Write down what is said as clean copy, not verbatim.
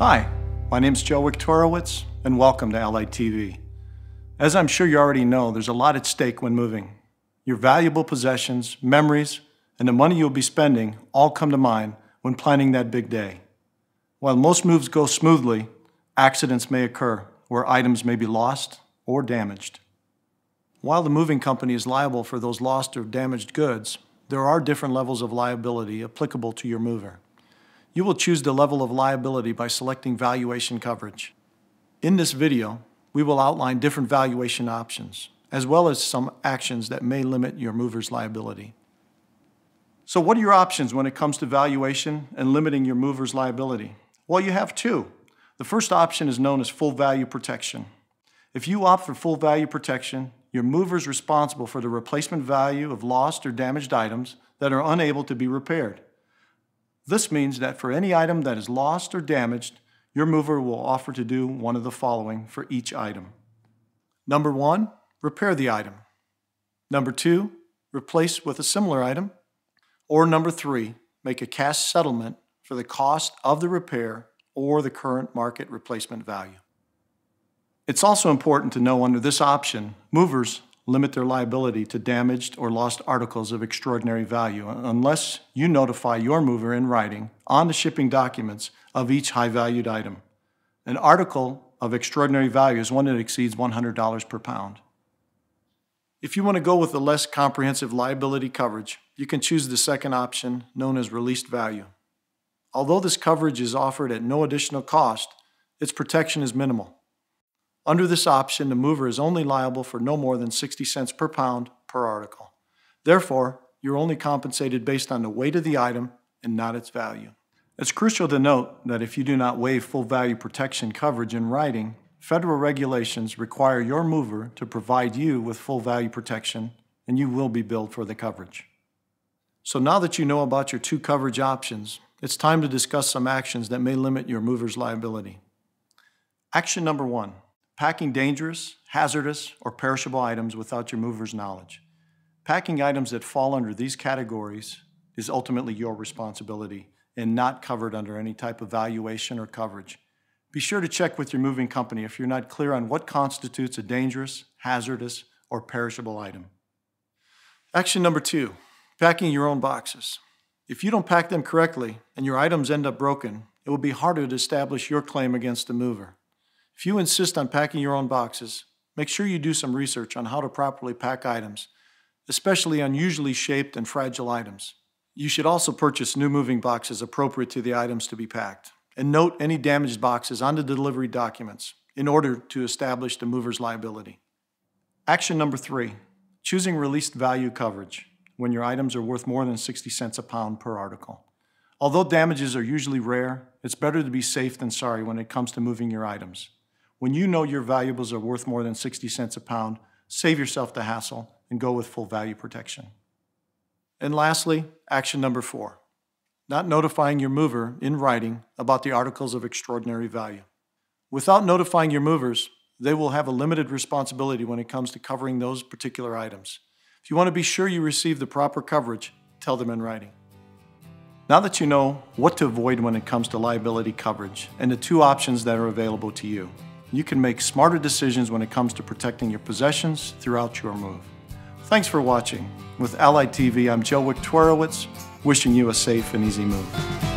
Hi, my name is Joe Wiktorowicz, and welcome to Allied TV. As I'm sure you already know, there's a lot at stake when moving. Your valuable possessions, memories, and the money you'll be spending all come to mind when planning that big day. While most moves go smoothly, accidents may occur where items may be lost or damaged. While the moving company is liable for those lost or damaged goods, there are different levels of liability applicable to your mover. You will choose the level of liability by selecting valuation coverage. In this video, we will outline different valuation options, as well as some actions that may limit your mover's liability. So what are your options when it comes to valuation and limiting your mover's liability? Well, you have two. The first option is known as full value protection. If you opt for full value protection, your mover is responsible for the replacement value of lost or damaged items that are unable to be repaired. This means that for any item that is lost or damaged, your mover will offer to do one of the following for each item. Number 1, repair the item. Number 2, replace with a similar item. Or number 3, make a cash settlement for the cost of the repair or the current market replacement value. It's also important to know under this option, movers limit their liability to damaged or lost articles of extraordinary value unless you notify your mover in writing on the shipping documents of each high-valued item. An article of extraordinary value is one that exceeds $100 per pound. If you want to go with the less comprehensive liability coverage, you can choose the second option known as released value. Although this coverage is offered at no additional cost, its protection is minimal. Under this option, the mover is only liable for no more than 60 cents per pound per article. Therefore, you're only compensated based on the weight of the item and not its value. It's crucial to note that if you do not waive full value protection coverage in writing, federal regulations require your mover to provide you with full value protection, and you will be billed for the coverage. So now that you know about your two coverage options, it's time to discuss some actions that may limit your mover's liability. Action number 1. Packing dangerous, hazardous, or perishable items without your mover's knowledge. Packing items that fall under these categories is ultimately your responsibility and not covered under any type of valuation or coverage. Be sure to check with your moving company if you're not clear on what constitutes a dangerous, hazardous, or perishable item. Action number 2, packing your own boxes. If you don't pack them correctly and your items end up broken, it will be harder to establish your claim against the mover. If you insist on packing your own boxes, make sure you do some research on how to properly pack items, especially unusually shaped and fragile items. You should also purchase new moving boxes appropriate to the items to be packed, and note any damaged boxes on the delivery documents in order to establish the mover's liability. Action number 3, choosing released value coverage when your items are worth more than 60 cents a pound per article. Although damages are usually rare, it's better to be safe than sorry when it comes to moving your items. When you know your valuables are worth more than 60 cents a pound, save yourself the hassle and go with full value protection. And lastly, action number 4, not notifying your mover in writing about the articles of extraordinary value. Without notifying your movers, they will have a limited responsibility when it comes to covering those particular items. If you want to be sure you receive the proper coverage, tell them in writing. Now that you know what to avoid when it comes to liability coverage and the two options that are available to you, you can make smarter decisions when it comes to protecting your possessions throughout your move. Thanks for watching. With Allied TV, I'm Joe Wiktorowicz, wishing you a safe and easy move.